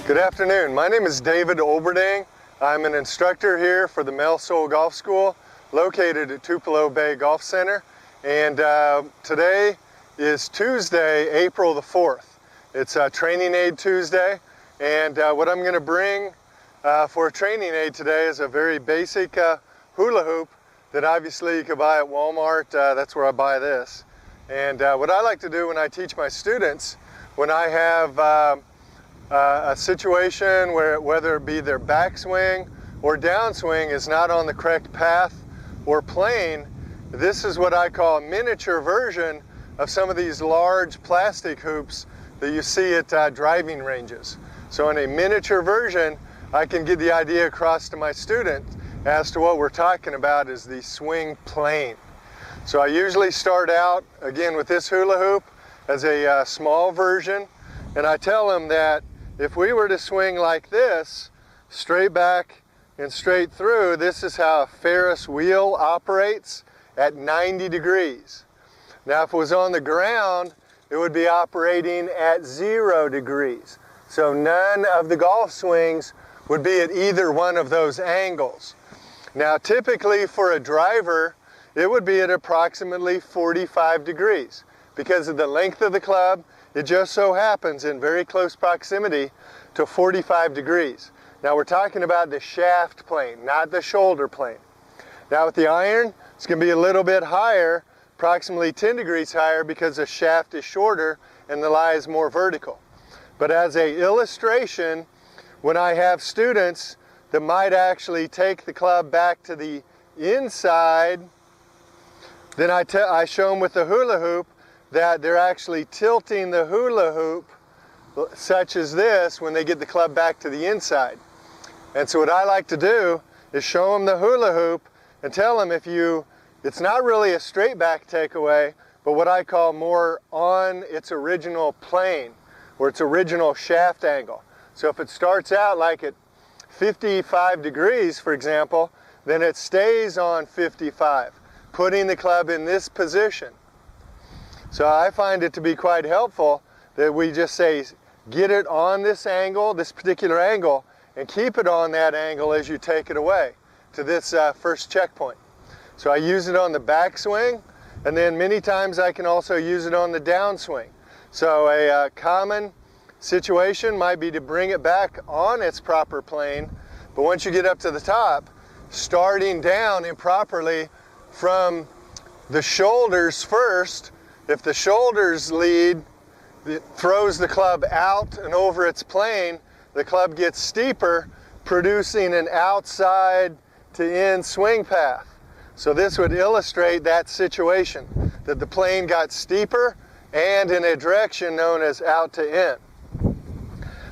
Good afternoon. My name is David Olberding. I'm an instructor here for the Mel Sol Golf School located at Tupelo Bay Golf Center. And today is Tuesday, April the 4th. It's Training Aid Tuesday. And what I'm going to bring for a training aid today is a very basic hula hoop that obviously you can buy at Walmart. That's where I buy this. And what I like to do when I teach my students, when I have a situation where whether it be their backswing or downswing is not on the correct path or plane, this is what I call a miniature version of some of these large plastic hoops that you see at driving ranges. So in a miniature version, I can get the idea across to my student as to what we're talking about is the swing plane. So I usually start out again with this hula hoop as a small version, and I tell them that if we were to swing like this, straight back and straight through, this is how a Ferris wheel operates at 90 degrees. Now if it was on the ground, it would be operating at 0 degrees. So none of the golf swings would be at either one of those angles. Now typically for a driver, it would be at approximately 45 degrees. Because of the length of the club, it just so happens in very close proximity to 45 degrees. Now we're talking about the shaft plane, not the shoulder plane. Now with the iron, it's going to be a little bit higher, approximately 10 degrees higher because the shaft is shorter and the lie is more vertical. But as an illustration, when I have students that might actually take the club back to the inside, then I show them with the hula hoop that they're actually tilting the hula hoop such as this when they get the club back to the inside. And so what I like to do is show them the hula hoop and tell them it's not really a straight back takeaway, but what I call more on its original plane or its original shaft angle. So if it starts out like at 55 degrees, for example, then it stays on 55, putting the club in this position. So I find it to be quite helpful that we just say, get it on this angle, this particular angle, and keep it on that angle as you take it away to this first checkpoint. So I use it on the backswing, and then many times I can also use it on the downswing. So a common situation might be to bring it back on its proper plane, but once you get up to the top, starting down improperly from the shoulders first, if the shoulders lead, it throws the club out and over its plane, the club gets steeper, producing an outside to in swing path. So this would illustrate that situation, that the plane got steeper and in a direction known as out to in.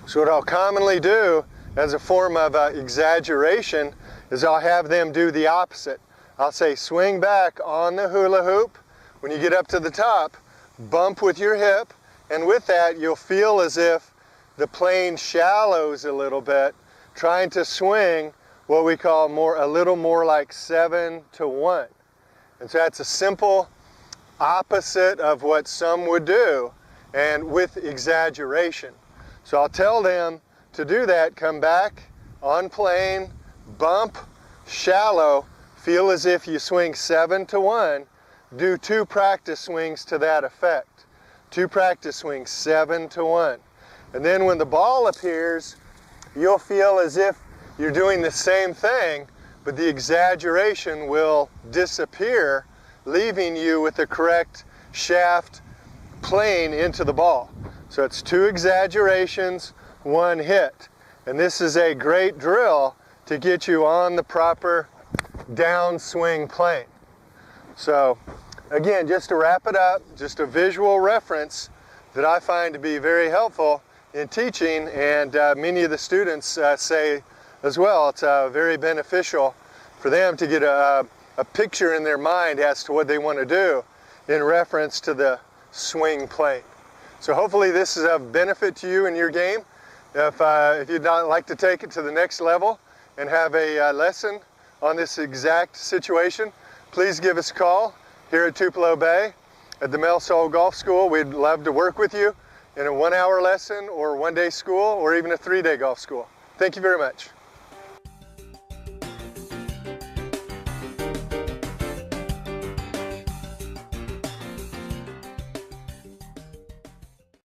So what I'll commonly do as a form of exaggeration is I'll have them do the opposite. I'll say swing back on the hula hoop. When you get up to the top, bump with your hip, and with that you'll feel as if the plane shallows a little bit, trying to swing what we call a little more like 7 to 1. And so that's a simple opposite of what some would do, and with exaggeration. So I'll tell them to do that, come back on plane, bump, shallow, feel as if you swing 7 to 1, do 2 practice swings to that effect. 2 practice swings, 7 to 1. And then when the ball appears, you'll feel as if you're doing the same thing, but the exaggeration will disappear, leaving you with the correct shaft plane into the ball. So it's 2 exaggerations, 1 hit. And this is a great drill to get you on the proper downswing plane. So again, just to wrap it up, just a visual reference that I find to be very helpful in teaching, and many of the students say as well, it's very beneficial for them to get a picture in their mind as to what they want to do in reference to the swing plane. So hopefully this is of benefit to you in your game. If you'd not like to take it to the next level and have a lesson on this exact situation, please give us a call here at Tupelo Bay at the Mel Sol Golf School. We'd love to work with you in a 1-hour lesson or 1-day school or even a 3-day golf school. Thank you very much.